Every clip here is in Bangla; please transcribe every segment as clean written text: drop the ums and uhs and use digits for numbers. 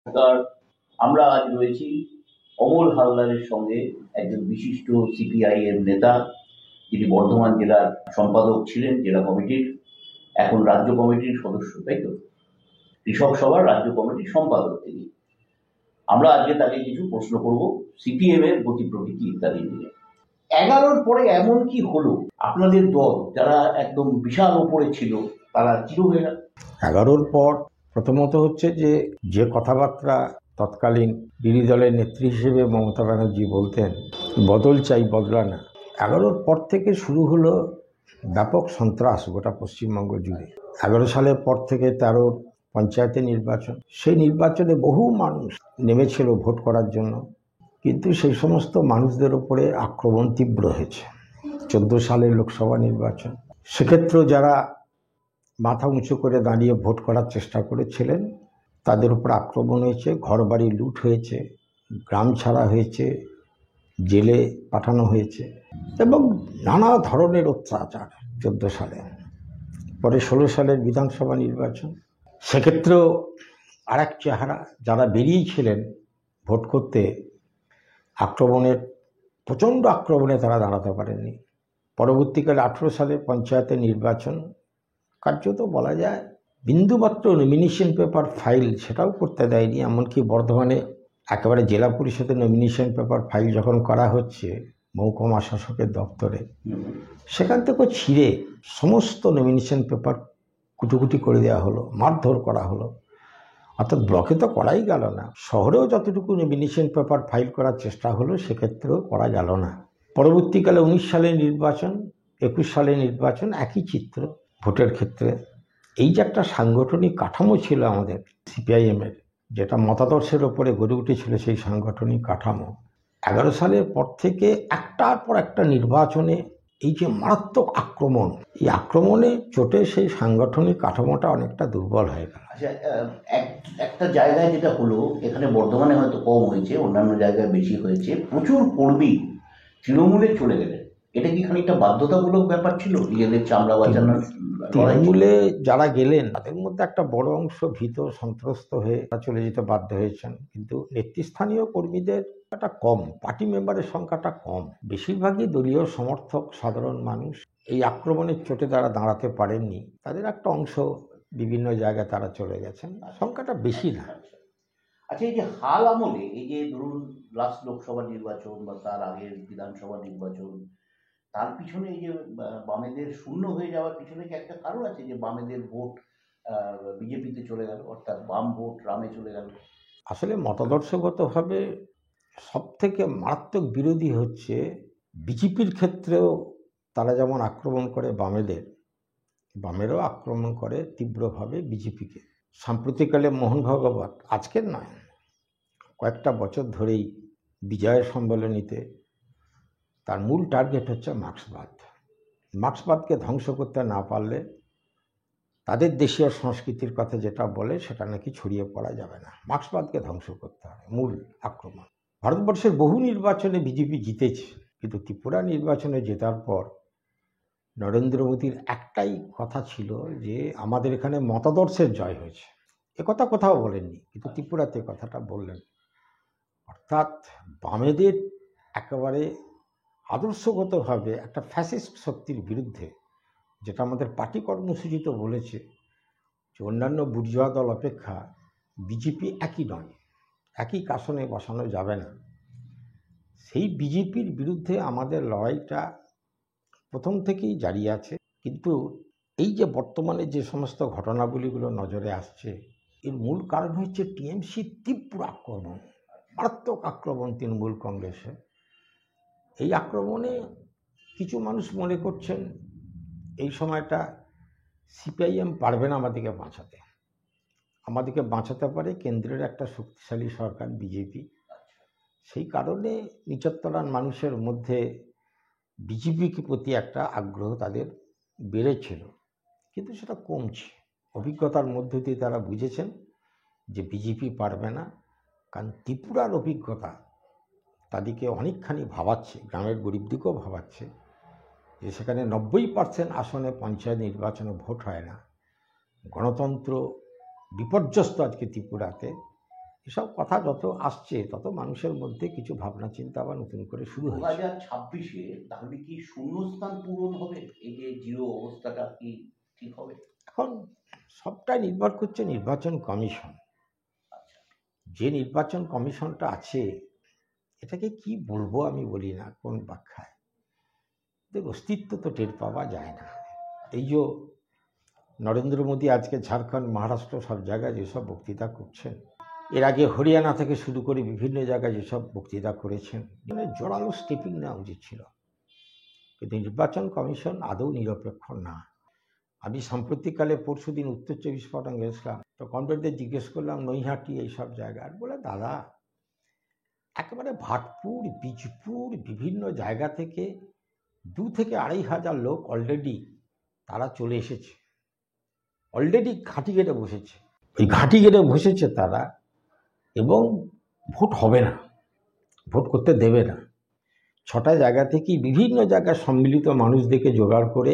তার আমরা আজ রয়েছি অমল হালদারের সঙ্গে, একজন বিশিষ্ট সিপিআইএম নেতা, যিনি বর্ধমান জেলার সম্পাদক ছিলেন জেলা কমিটির, এখন রাজ্য কমিটির সদস্য, তাই তো? কৃষক সভার রাজ্য কমিটির সম্পাদক তিনি। আমরা আজকে তাকে কিছু প্রশ্ন করব সিপিএম এর গতি প্রকৃতি ইত্যাদি নিয়ে। 11-র পরে এমন কি হলো আপনাদের দল, যারা একদম বিশাল ওপরে ছিল, তারা চির হয়ে গেল? 11-র পর প্রথমত হচ্ছে যে কথাবার্তা তৎকালীন বিরোধী দলের নেত্রী হিসেবে মমতা ব্যানার্জি বলতেন, বদল চাই, বদলা না। 11-র পর থেকে শুরু হলো ব্যাপক সন্ত্রাস গোটা পশ্চিমবঙ্গ জুড়ে। 11 সালের পর থেকে 13 পঞ্চায়েতের নির্বাচন, সেই নির্বাচনে বহু মানুষ নেমেছিল ভোট করার জন্য, কিন্তু সেই সমস্ত মানুষদের উপরে আক্রমণ তীব্র হয়েছে। 14 সালের লোকসভা নির্বাচন, সেক্ষেত্রেও যারা মাথা উঁচু করে দাঁড়িয়ে ভোট করার চেষ্টা করেছিলেন তাদের উপর আক্রমণ হয়েছে, ঘরবাড়ি লুট হয়েছে, গ্রাম ছাড়া হয়েছে, জেলে পাঠানো হয়েছে এবং নানা ধরনের অত্যাচার 14 সালে। পরে 16 সালের বিধানসভা নির্বাচন, সেক্ষেত্রেও আর এক চেহারা। যারা বেরিয়েছিলেন ভোট করতে, আক্রমণের প্রচণ্ড আক্রমণে তারা দাঁড়াতে পারেননি। পরবর্তীকালে 18 সালের পঞ্চায়েতের নির্বাচন, কার্যত বলা যায় বিন্দুমাত্র নমিনেশন পেপার ফাইল সেটাও করতে দেয়নি। এমনকি বর্ধমানে একেবারে জেলা পরিষদের নমিনেশন পেপার ফাইল যখন করা হচ্ছে মহকুমা শাসকের দপ্তরে, সেখান থেকেও ছিঁড়ে সমস্ত নমিনেশন পেপার কুটোকুটি করে দেওয়া হলো, মারধর করা হলো। অর্থাৎ ব্লকে তো করাই গেল না, শহরেও যতটুকু নমিনেশন পেপার ফাইল করার চেষ্টা হলো সেক্ষেত্রেও করা গেল না। পরবর্তীকালে 19 সালের নির্বাচন, 21 সালের নির্বাচন, একই চিত্র ভোটের ক্ষেত্রে। এই যে একটা সাংগঠনিক কাঠামো ছিল আমাদের সিপিআইএমের, যেটা মতাদর্শের ওপরে গড়ে উঠেছিল, সেই সাংগঠনিক কাঠামো 11 সালের পর থেকে একটার পর একটা নির্বাচনে এই যে মারাত্মক আক্রমণ, এই আক্রমণে চোটে সেই সাংগঠনিক কাঠামোটা অনেকটা দুর্বল হয়ে গেল। আচ্ছা, একটা জায়গায় যেটা হলো, এখানে বর্ধমানে হয়তো কম হয়েছে, অন্যান্য জায়গায় বেশি হয়েছে, প্রচুর কর্মী তৃণমূলে চলে গেলেন। এটা কি খানিকটা বাধ্যতামূলক ব্যাপার ছিল নিজেদের চামড়া বাঁচানোর? তৃণমূলে যারা গেলেন তাদের মধ্যে একটা বড় অংশ ভীত সন্ত্রস্ত হয়ে চলে যেতে বাধ্য হয়েছেন, কিন্তু নেতৃস্থানীয় কর্মীদের একটা কম, পার্টি মেম্বারের সংখ্যাটা কম। বেশিরভাগই দলীয় সমর্থক, সাধারণ মানুষ। এই আক্রমণের চোটে তারা দাঁড়াতে পারেননি, তাদের একটা অংশ বিভিন্ন জায়গায় তারা চলে গেছেন, সংখ্যাটা বেশি না। আচ্ছা, এই যে হাল আমলে, এই যে ধরুন লাস্ট লোকসভা নির্বাচন বা তার আগের বিধানসভা নির্বাচন, তার পিছনে এই যে বামেদের শূন্য হয়ে যাওয়ার পিছনে কি একটা কারণ আছে, যে বামেদের ভোট বিজেপিতে চলে গেল, অর্থাৎ বাম ভোট রামে চলে গেল? আসলে মতাদর্শগতভাবে সব থেকে মারাত্মক বিরোধী হচ্ছে বিজেপির ক্ষেত্রেও তারা যেমন আক্রমণ করে বামেদের, বামেরও আক্রমণ করে তীব্রভাবে বিজেপিকে। সাম্প্রতিককালে মোহন ভাগবত, আজকের নয়, কয়েকটা বছর ধরেই বিজয়ের সম্মেলনীতে তার মূল টার্গেট হচ্ছে মার্ক্সবাদ। মার্ক্সবাদকে ধ্বংস করতে না পারলে তাদের দেশীয় সংস্কৃতির কথা যেটা বলে সেটা নাকি ছড়িয়ে পড়া যাবে না, মার্ক্সবাদকে ধ্বংস করতে হবে, মূল আক্রমণ। ভারতবর্ষের বহু নির্বাচনে বিজেপি জিতেছে, কিন্তু ত্রিপুরা নির্বাচনে জেতার পর নরেন্দ্র মোদীর একটাই কথা ছিল যে আমাদের এখানে মতাদর্শের জয় হয়েছে। একথা কোথাও বলেননি, কিন্তু ত্রিপুরাতে কথাটা বললেন। অর্থাৎ বামেদের একেবারে আদর্শগতভাবে একটা ফ্যাসিস্ট শক্তির বিরুদ্ধে, যেটা আমাদের পার্টি কর্মসূচিতে বলেছে যে অন্যান্য বুর্জোয়া দল অপেক্ষা বিজেপি একই নয়, একই কাসনে বসানো যাবে না। সেই বিজেপির বিরুদ্ধে আমাদের লড়াইটা প্রথম থেকেই জারি আছে। কিন্তু এই যে বর্তমানে যে সমস্ত ঘটনাবলীগুলো নজরে আসছে, এর মূল কারণ হচ্ছে টিএমসি তীব্র আক্রমণ, মারাত্মক আক্রমণ তৃণমূল কংগ্রেসে। এই আক্রমণে কিছু মানুষ মনে করছেন এই সময়টা সিপিআইএম পারবে না আমাদেরকে বাঁচাতে। আমাদেরকে বাঁচাতে পারে কেন্দ্রের একটা শক্তিশালী সরকার বিজেপি। সেই কারণে নিচতলার মানুষের মধ্যে বিজেপির প্রতি একটা আগ্রহ তাদের বেড়েছিল, কিন্তু সেটা কমছে। অভিজ্ঞতার মধ্য দিয়ে তারা বুঝেছেন যে বিজেপি পারবে না, কারণ ত্রিপুরার অভিজ্ঞতা তাদেরকে অনেকখানি ভাবাচ্ছে, গ্রামের গরিবদিকেও ভাবাচ্ছে যে সেখানে 90% আসনে পঞ্চায়েত নির্বাচনে ভোট হয় না, গণতন্ত্র বিপর্যস্ত আজকে ত্রিপুরাতে। এসব কথা যত আসছে তত মানুষের মধ্যে কিছু ভাবনা চিন্তা আবার নতুন করে শুরু হয়েছে। 2026-এ তাহলে কি শূন্যস্থান পূরণ হবে? এই যে জিরো অবস্থাটা কি ঠিক হবে? এখন সবটাই নির্ভর করছে নির্বাচন কমিশন। আচ্ছা, যে নির্বাচন কমিশনটা আছে এটাকে কি বলবো আমি বলি না কোন ব্যাখ্যায়, এদের অস্তিত্ব তো টের পাওয়া যায় না। এই যে নরেন্দ্র মোদী আজকে ঝাড়খণ্ড, মহারাষ্ট্র সব জায়গায় যেসব বক্তৃতা করছেন, এর আগে হরিয়ানা থেকে শুরু করে বিভিন্ন জায়গায় যেসব বক্তৃতা করেছেন, মানে জোরালো স্টেপিং নেওয়া উচিত ছিল। কিন্তু নির্বাচন কমিশন আদৌ নিরপেক্ষ না। আমি সাম্প্রতিককালে পরশুদিন উত্তর 24 পরগনা গেছিলাম, তো কমরেডদের জিজ্ঞেস করলাম নৈহাটি এইসব জায়গায়, বলে দাদা একেবারে ভাটপুর, বীজপুর বিভিন্ন জায়গা থেকে 2 থেকে 2,500 লোক অলরেডি তারা চলে এসেছে, অলরেডি ঘাঁটি গেড়ে বসেছে। ওই ঘাঁটি গেড়ে বসেছে তারা, এবং ভোট হবে না, ভোট করতে দেবে না। 6টা জায়গা থেকেই বিভিন্ন জায়গায় সম্মিলিত মানুষদেরকে জোগাড় করে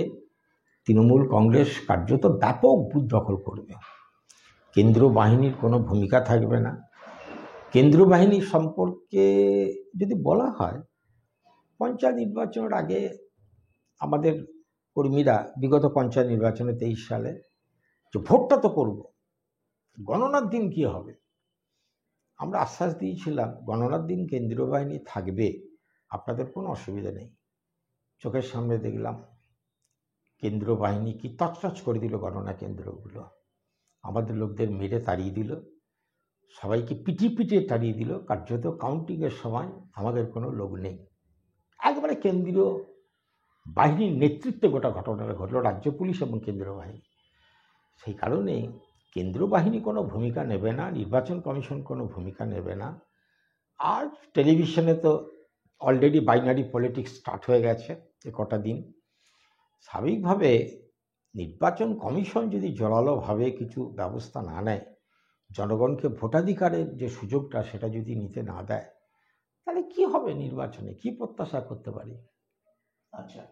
তৃণমূল কংগ্রেস কার্যত ব্যাপক বুথ দখল করবে। কেন্দ্র বাহিনীর কোনো ভূমিকা থাকবে না। কেন্দ্র বাহিনী সম্পর্কে যদি বলা হয়, পঞ্চায়েত নির্বাচনের আগে আমাদের কর্মীরা বিগত পঞ্চায়েত নির্বাচনে 23 সালে যে ভোটটা তো করব, গণনার দিন কি হবে, আমরা আশ্বাস দিয়েছিলাম গণনার দিন কেন্দ্রীয় বাহিনী থাকবে, আপনাদের কোনো অসুবিধা নেই। চোখের সামনে দেখলাম কেন্দ্রীয় বাহিনী কি তছনছ করে দিল গণনা কেন্দ্রগুলো, আমাদের লোকদের মেরে তাড়িয়ে দিল, সবাইকে পিটিয়ে পিটিয়ে তাড়িয়ে দিল। কার্যত কাউন্টিংয়ের সময় আমাদের কোনো লোক নেই। একবারে কেন্দ্রীয় বাহিনীর নেতৃত্বে গোটা ঘটনাটা ঘটল, রাজ্য পুলিশ এবং কেন্দ্রীয় বাহিনী। সেই কারণে কেন্দ্রীয় বাহিনী কোনো ভূমিকা নেবে না, নির্বাচন কমিশন কোনো ভূমিকা নেবে না। আর টেলিভিশনে তো অলরেডি বাইনারি পলিটিক্স স্টার্ট হয়ে গেছে এ কটা দিন। স্বাভাবিকভাবে নির্বাচন কমিশন যদি জোরালোভাবে কিছু ব্যবস্থা না নেয়, জনগণকে ভোটাধিকারের যে সুযোগটা সেটা যদি নিতে না দেয়, তাহলে কি হবে নির্বাচনে, কি প্রত্যাশা করতে পারি? আচ্ছা,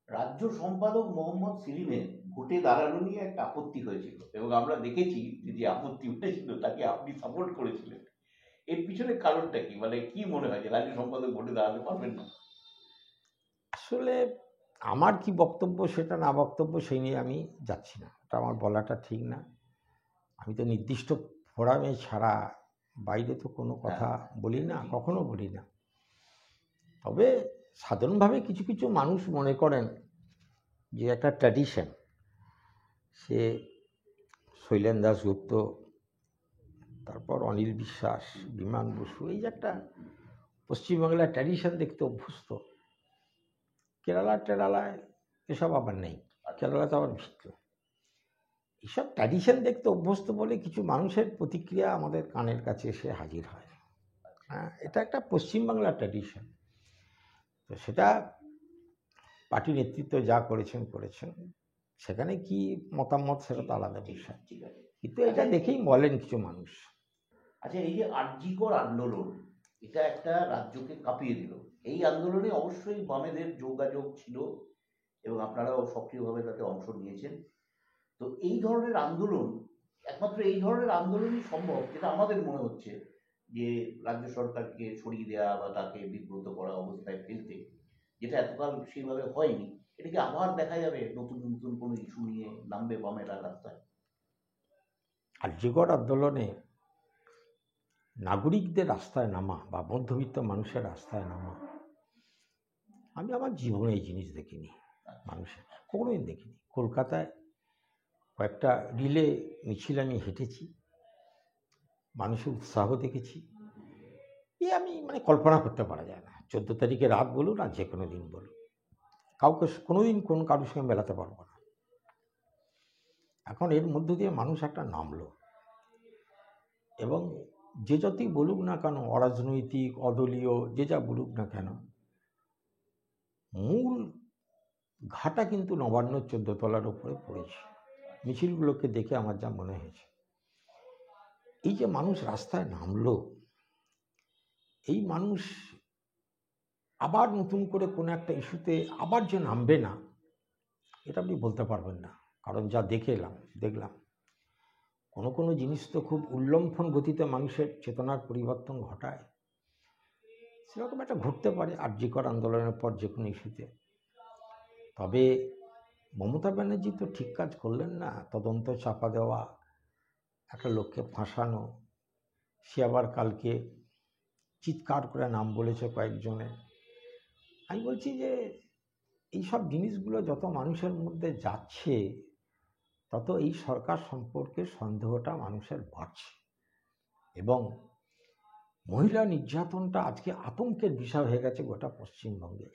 রাজ্য সম্পাদক মোহাম্মদ সেলিমের ভোটে দাঁড়ানো নিয়ে একটা আপত্তি হয়েছিল এবং আমরা দেখেছি যে আপত্তি হয়েছিল তাকে আপনি সাপোর্ট করেছিলেন। এর পিছনে কারণটা কি? মানে কি মনে হয় যে রাজ্য সম্পাদক ভোটে দাঁড়াতে পারবেন না? আসলে আমার কি বক্তব্য সেটা না বক্তব্য সেই নিয়ে আমি যাচ্ছি না, ওটা আমার বলাটা ঠিক না। আমি তো নির্দিষ্ট ফোরামে ছাড়া বাইরে তো কোনো কথা বলি না, কখনো বলি না। তবে সাধারণভাবে কিছু কিছু মানুষ মনে করেন যে একটা ট্র্যাডিশন, সে শৈলেন দাশগুপ্ত, তারপর অনিল বিশ্বাস, বিমান বসু, এই যে একটা পশ্চিমবাংলার ট্র্যাডিশন দেখতে অভ্যস্ত। কেরালায় এসব আবার নেই, কেরালাতে আবার ভিন্ন। এইসব ট্র্যাডিশন দেখতে অভ্যস্ত বলে কিছু মানুষের প্রতিক্রিয়া আমাদের কানের কাছে এসে হাজির হয়। হ্যাঁ, এটা একটা পশ্চিমবাংলার ট্র্যাডিশন। তো সেটা পার্টি নেতৃত্ব যা করেছেন, সেখানে কি মতামত সেটা তো আলাদা বিষয়, ঠিক আছে। কিন্তু এটা দেখেই বলেন কিছু মানুষ। আচ্ছা, এই যে আরজিকর আন্দোলন, এটা একটা রাজ্যকে কাঁপিয়ে দিল। এই আন্দোলনে অবশ্যই বামেদের যোগাযোগ ছিল এবং আপনারাও সক্রিয়ভাবে তাতে অংশ নিয়েছেন। তো এই ধরনের আন্দোলন, একমাত্র এই ধরনের আন্দোলনই সম্ভব যেটা আমাদের মনে হচ্ছে, যে রাজ্য সরকারকে সরিয়ে দেওয়া বা তাকে বিব্রত করা অবস্থায় ফেলতে, যেটা এতকাল সেইভাবে হয়নি। এটা কি আবার দেখা যাবে নতুন নতুন কোনো ইস্যু নিয়ে নামবে বামেরা রাস্তায়? আরজিকর আন্দোলনে নাগরিকদের রাস্তায় নামা বা মধ্যবিত্ত মানুষের রাস্তায় নামা, আমি আমার জীবনে এই জিনিস দেখিনি। মানুষের কোনোদিন দেখিনি। কলকাতায় কয়েকটা রিলে মিছিল আমি হেঁটেছি, মানুষের উৎসাহ দেখেছি, আমি মানে কল্পনা করতে পারা যায় না। 14 তারিখে রাত বলুন আর যে কোনো দিন বলুন, কাউকে কোনোদিন কোন কারোর সঙ্গে মেলাতে পারবো না। এখন এর মধ্য দিয়ে মানুষ একটা নামলো, এবং যে যতই বলুক না কেন, অরাজনৈতিক, অদলীয়, যে যা বলুক না কেন, মূল ঘাটা কিন্তু নবান্ন 14 তলার উপরে পড়েছে। মিছিলগুলোকে দেখে আমার যা মনে হয়েছে, এই যে মানুষ রাস্তায় নামলো, এই মানুষ আবার নতুন করে কোনো একটা ইস্যুতে আবার যে নামবে না, এটা আপনি বলতে পারবেন না। কারণ যা দেখলাম, কোনো কোনো জিনিস তো খুব উল্লম্ফন গতিতে মানুষের চেতনার পরিবর্তন ঘটায়। সেরকম একটা ঘটতে পারে আর.জি. কর আন্দোলনের পর যে কোনো ইস্যুতে। তবে মমতা ব্যানার্জি তো ঠিক কাজ করলেন না। তদন্ত চাপা দেওয়া, একটা লোককে ফাঁসানো, সে আবার কালকে চিৎকার করে নাম বলেছে কয়েকজনে। আমি বলছি যে এইসব জিনিসগুলো যত মানুষের মধ্যে যাচ্ছে তত এই সরকার সম্পর্কে সন্দেহটা মানুষের বাড়ছে, এবং মহিলা নির্যাতনটা আজকে আতঙ্কের বিষয় হয়ে গেছে গোটা পশ্চিমবঙ্গে।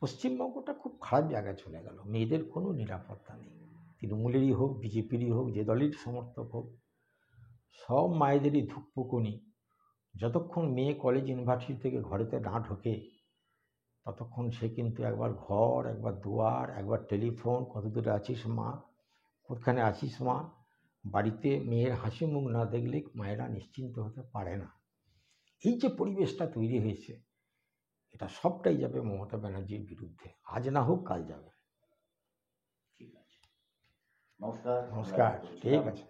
পশ্চিমবঙ্গটা খুব খারাপ জায়গায় চলে গেল, মেয়েদের কোনো নিরাপত্তা নেই। তৃণমূলেরই হোক, বিজেপিরই হোক, যে দলেরই সমর্থক হোক, সব মায়েদেরই ধুকপুকুনি। যতক্ষণ মেয়ে কলেজ ইউনিভার্সিটি থেকে ঘরেতে না ঢোকে ততক্ষণ সে কিন্তু একবার ঘর, একবার দুয়ার, একবার টেলিফোন, কত দূরে আছিস মা, কোথানে আছিস মা, বাড়িতে মেয়ের হাসি মুখ না দেখলে মায়েরা নিশ্চিন্ত হতে পারে না। এই যে পরিবেশটা তৈরি হয়েছে, এটা সবটাই যাবে মমতা ব্যানার্জির বিরুদ্ধে। আজ না হোক কাল যাবে। ঠিক আছে, নমস্কার। নমস্কার, ঠিক আছে।